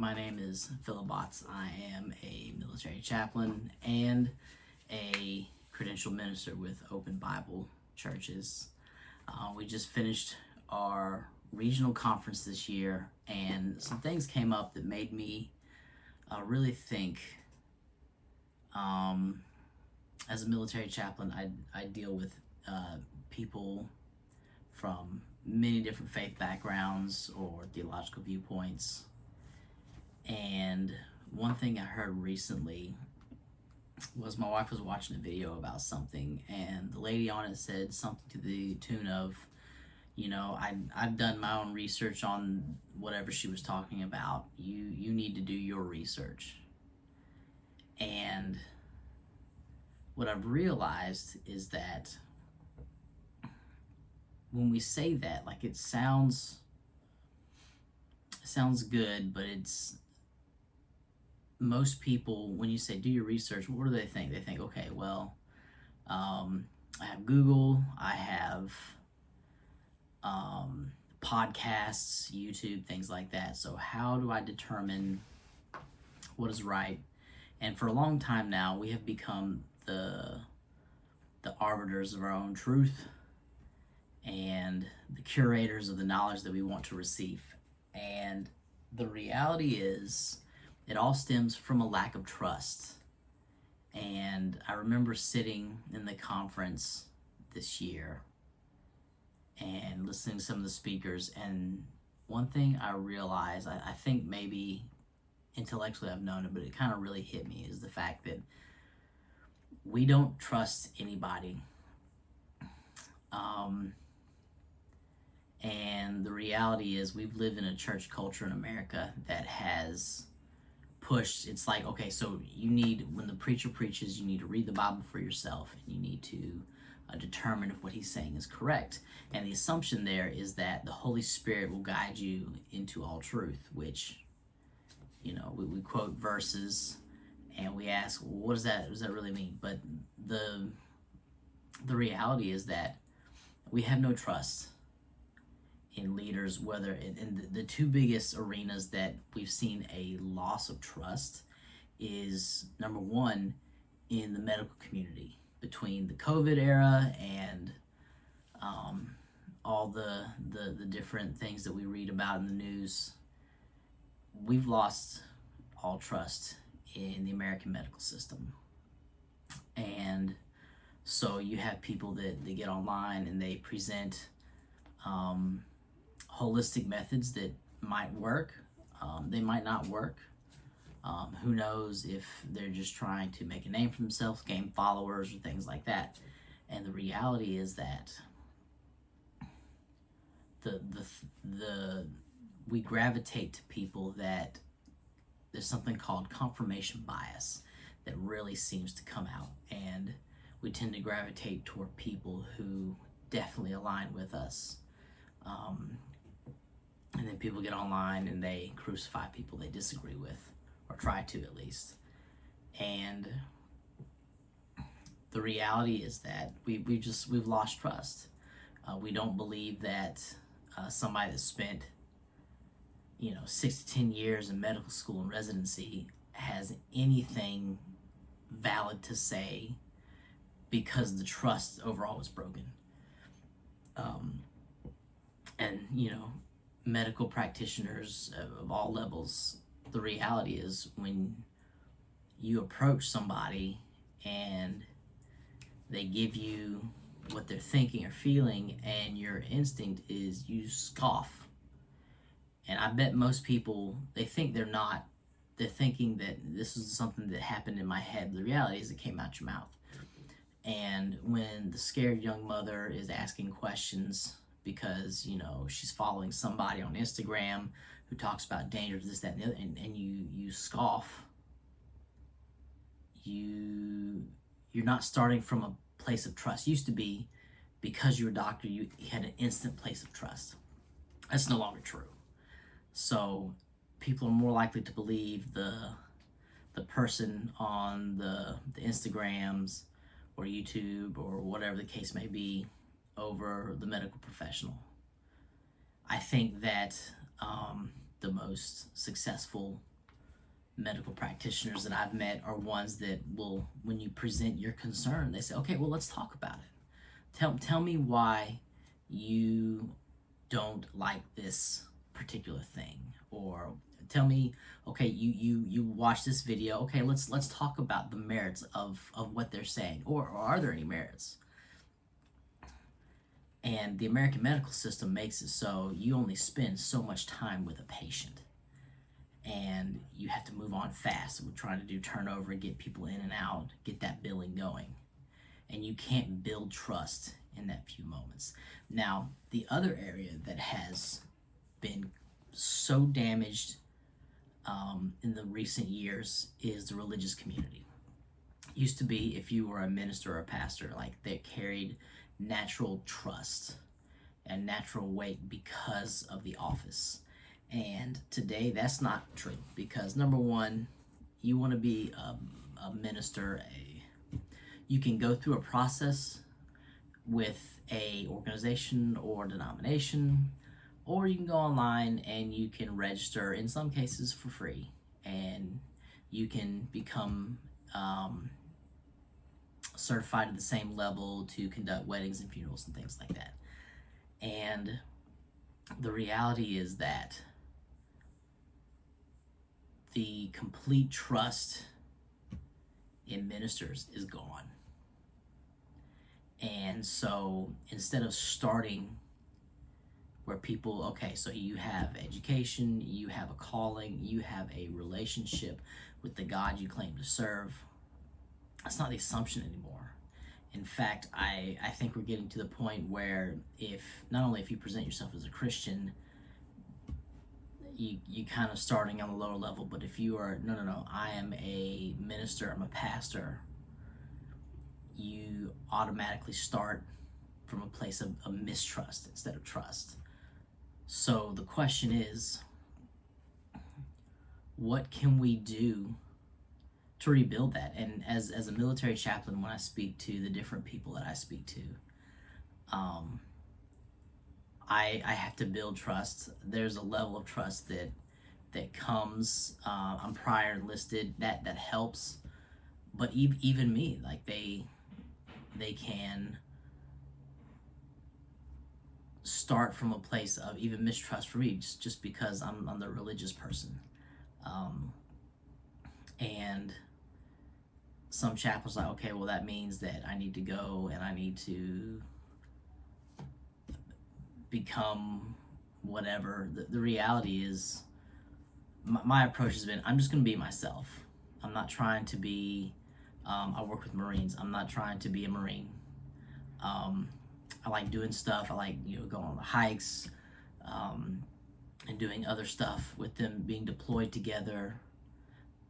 My name is Philip Botts. I am a military chaplain and a credentialed minister with Open Bible Churches. We just finished our regional conference this year, and some things came up that made me really think. As a military chaplain, I deal with people from many different faith backgrounds or theological viewpoints. And one thing I heard recently was my wife was watching a video about something, and the lady on it said something to the tune of, I've done my own research on whatever she was talking about. You need to do your research. And what I've realized is that when we say that, like, it sounds good, but it's most people, when you say do your research, what do they think? They think, okay, well, I have Google, I have podcasts, YouTube, things like that. So how do I determine what is right? And for a long time now, we have become the arbiters of our own truth and the curators of the knowledge that we want to receive. And the reality is, it all stems from a lack of trust. And I remember sitting in the conference this year and listening to some of the speakers, and one thing I realized, I think maybe intellectually I've known it, but it kind of really hit me, is the fact that we don't trust anybody. And the reality is, we've lived in a church culture in America that has pushed, it's like, okay, so when the preacher preaches, you need to read the Bible for yourself, and you need to determine if what he's saying is correct. And the assumption there is that the Holy Spirit will guide you into all truth, which, we quote verses and we ask, well, what does that really mean? But the reality is that we have no trust in leaders, whether in the two biggest arenas that we've seen a loss of trust is, number one, in the medical community. Between the COVID era and all the different things that we read about in the news, we've lost all trust in the American medical system. And so you have people that they get online and they present holistic methods that might work. They might not work. Who knows if they're just trying to make a name for themselves, gain followers, or things like that. And the reality is that we gravitate to people that there's something called confirmation bias that really seems to come out, and we tend to gravitate toward people who definitely align with us. And then people get online and they crucify people they disagree with, or try to at least. And the reality is that we've lost trust. We don't believe that somebody that spent 6 to 10 years in medical school and residency has anything valid to say, because the trust overall was broken. And medical practitioners of all levels, the reality is, when you approach somebody and they give you what they're thinking or feeling, and your instinct is you scoff. And I bet most people, they think they're thinking that this is something that happened in my head. The reality is it came out your mouth. And when the scared young mother is asking questions because she's following somebody on Instagram who talks about dangers, this, that, and the other, and you scoff, you're not starting from a place of trust. Used to be, because you're a doctor, you had an instant place of trust. That's no longer true. So people are more likely to believe the person on the Instagrams or YouTube or whatever the case may be over the medical professional. I think that the most successful medical practitioners that I've met are ones that will, when you present your concern, they say, okay, well, let's talk about it. Tell me why you don't like this particular thing, or tell me, okay, you watch this video, okay, let's talk about the merits of what they're saying, or are there any merits? And the American medical system makes it so you only spend so much time with a patient, and you have to move on fast. We're trying to do turnover, get people in and out, get that billing going, and you can't build trust in that few moments. Now, the other area that has been so damaged in the recent years is the religious community. It used to be, if you were a minister or a pastor, like, they carried natural trust and natural weight because of the office. And today that's not true, because number one, you want to be a minister, you can go through a process with a organization or denomination, or you can go online and you can register, in some cases for free, and you can become certified at the same level to conduct weddings and funerals and things like that. And the reality is that the complete trust in ministers is gone. And so instead of starting where people, okay, so you have education, you have a calling, you have a relationship with the God you claim to serve, that's not the assumption anymore. In fact, I think we're getting to the point where, if not only if you present yourself as a Christian, you kind of starting on the lower level, but if you are, no, I am a minister, I'm a pastor, you automatically start from a place of mistrust instead of trust. So the question is, what can we do to rebuild that? And as a military chaplain, when I speak to the different people that I speak to, I have to build trust. There's a level of trust that comes. I'm prior enlisted. That helps. But even me, like, they can start from a place of even mistrust for me, just because I'm the religious person. And some chaplains are like, okay, well, that means that I need to go and I need to become whatever. The reality is, my approach has been, I'm just going to be myself. I'm not trying to be, I work with Marines. I'm not trying to be a Marine. I like doing stuff. I like, going on the hikes, and doing other stuff with them, being deployed together.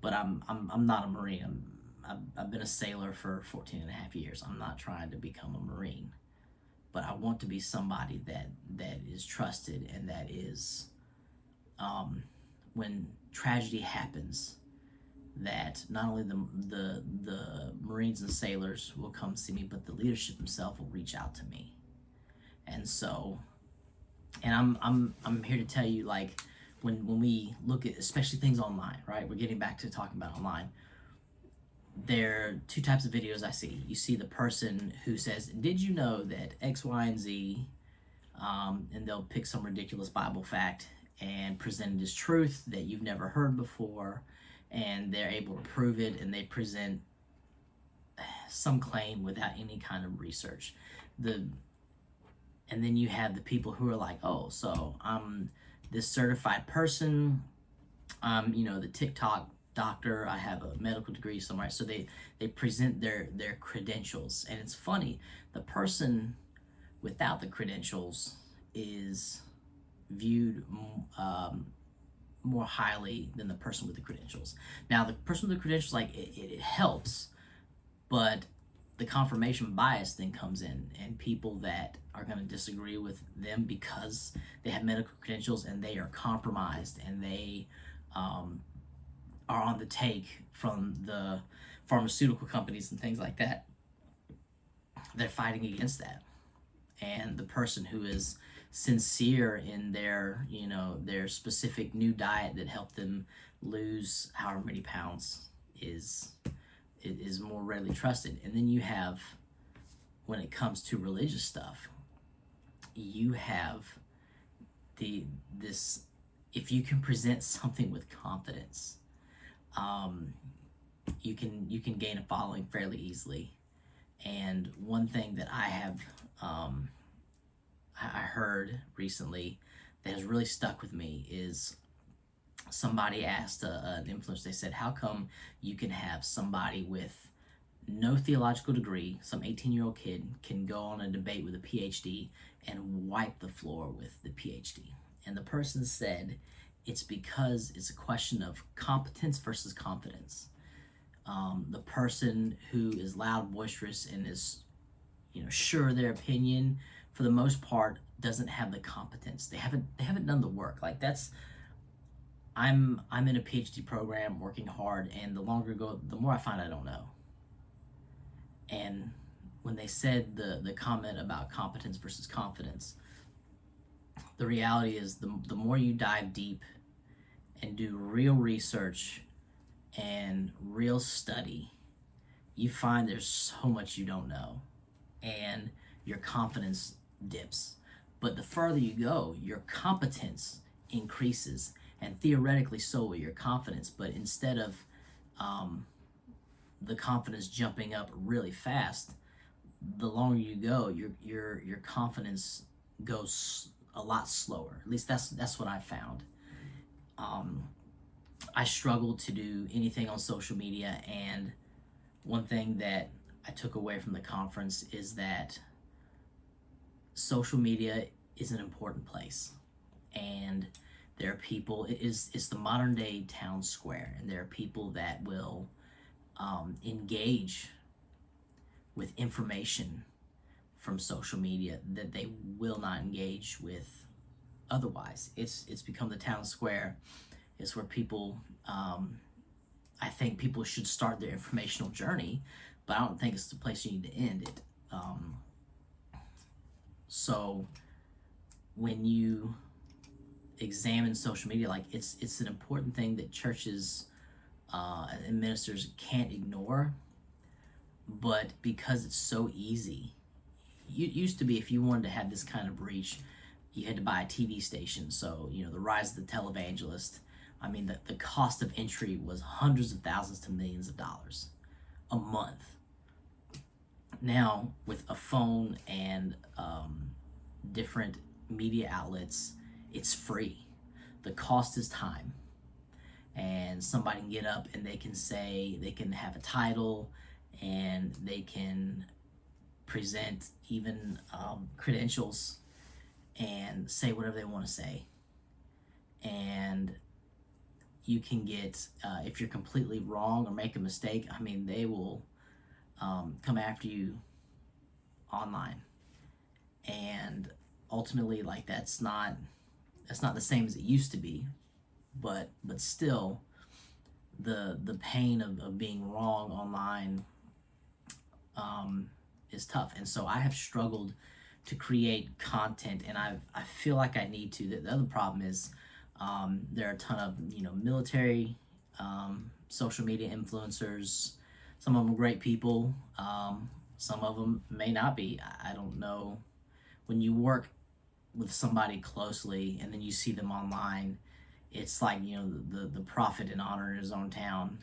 But I'm not a Marine. I've been a sailor for 14 and a half years. I'm not trying to become a Marine, but I want to be somebody that is trusted, and that is, when tragedy happens, that not only the Marines and sailors will come see me, but the leadership himself will reach out to me. And so, and I'm here to tell you, like, when we look at especially things online, right? We're getting back to talking about online. There are two types of videos I see. You see the person who says, did you know that X, Y, and Z, and they'll pick some ridiculous Bible fact and present it as truth that you've never heard before, and they're able to prove it, and they present some claim without any kind of research. And then you have the people who are like, oh, so I'm this certified person, the TikTok doctor, I have a medical degree somewhere. So they present their credentials. And it's funny, the person without the credentials is viewed more highly than the person with the credentials. Now, the person with the credentials, like, it helps, but the confirmation bias then comes in, and people that are going to disagree with them because they have medical credentials and they are compromised, and they are on the take from the pharmaceutical companies and things like that. They're fighting against that. And the person who is sincere in their, their specific new diet that helped them lose however many pounds is more readily trusted. And then you have, when it comes to religious stuff, you have this, if you can present something with confidence, you can gain a following fairly easily. And one thing that I have I heard recently that has really stuck with me is somebody asked an influencer, they said, how come you can have somebody with no theological degree, some 18-year-old kid, can go on a debate with a PhD and wipe the floor with the PhD? And the person said, it's because it's a question of competence versus confidence. The person who is loud, boisterous, and is, sure of their opinion, for the most part, doesn't have the competence. They haven't done the work. Like, that's, I'm in a PhD program working hard, and the longer I go, the more I find I don't know. And when they said the comment about competence versus confidence, the reality is the more you dive deep and do real research and real study, you find there's so much you don't know, and your confidence dips. But the further you go, your competence increases, and theoretically so will your confidence. But instead of the confidence jumping up really fast, the longer you go, your confidence goes a lot slower. At least that's what I found. I struggled to do anything on social media, and one thing that I took away from the conference is that social media is an important place, and there are people. It's the modern day town square, and there are people that will engage with information from social media that they will not engage with otherwise. It's become the town square. It's where people, I think people should start their informational journey, but I don't think it's the place you need to end it. So when you examine social media, like, it's an important thing that churches and ministers can't ignore. But because it's so easy, it used to be, if you wanted to have this kind of reach, you had to buy a TV station. So, the rise of the televangelist, I mean, the cost of entry was hundreds of thousands to millions of dollars a month. Now, with a phone and different media outlets, it's free. The cost is time. And somebody can get up and they can have a title, and they can present even credentials and say whatever they want to say. And you can get, if you're completely wrong or make a mistake, I mean, they will come after you online. And ultimately, like, that's not the same as it used to be, but still, the pain of being wrong online is tough. And so I have struggled to create content, and I feel like I need to. The other problem is there are a ton of military social media influencers. Some of them are great people. Some of them may not be. I don't know. When you work with somebody closely and then you see them online, it's like, the prophet in honor in his own town.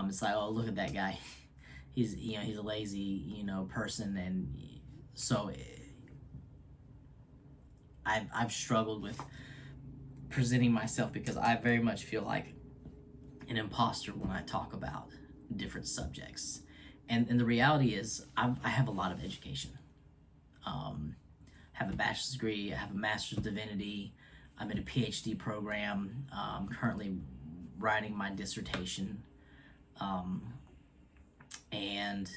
It's like, oh, look at that guy. He's a lazy person. And so I've struggled with presenting myself, because I very much feel like an imposter when I talk about different subjects. And the reality is, I have a lot of education. Have a bachelor's degree, I have a master's of divinity, I'm in a PhD program, I'm currently writing my dissertation, and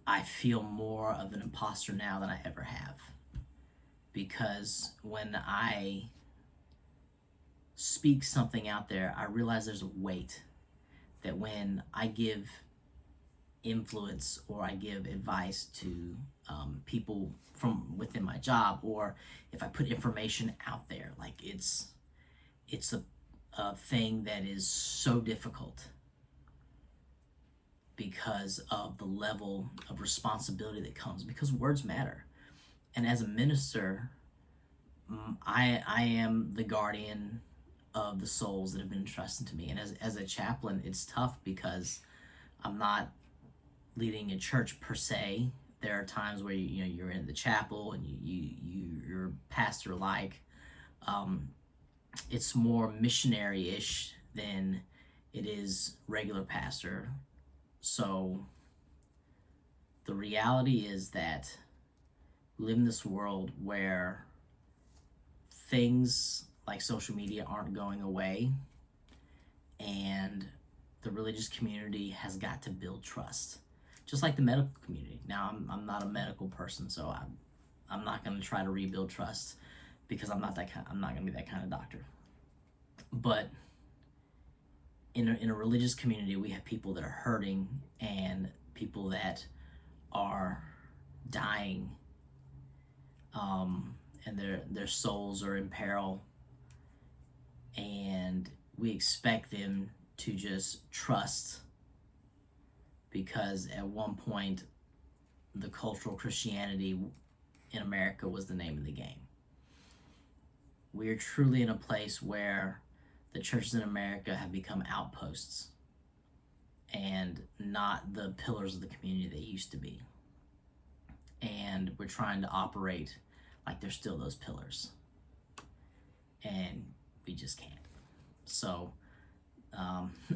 I feel more of an imposter now than I ever have, because when I speak something out there, I realize there's a weight, that when I give influence or I give advice to people from within my job, or if I put information out there, like, it's a thing that is so difficult because of the level of responsibility that comes, because words matter. And as a minister, I am the guardian of the souls that have been entrusted to me. And as a chaplain, it's tough because I'm not leading a church per se. There are times where you're in the chapel and you're pastor like. It's more missionary-ish than it is regular pastor. So the reality is that we live in this world where things like social media aren't going away, and the religious community has got to build trust, just like the medical community. Now, I'm not a medical person, so I'm not going to try to rebuild trust because I'm not going to be that kind of doctor. But in a religious community, we have people that are hurting and people that are dying, and their souls are in peril, and we expect them to just trust, because at one point the cultural Christianity in America was the name of the game. We are truly in a place where the churches in America have become outposts and not the pillars of the community they used to be. And we're trying to operate like they're still those pillars. And we just can't. So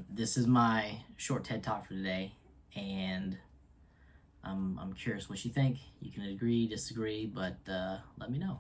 this is my short TED Talk for today. And I'm curious what you think. You can agree, disagree, but let me know.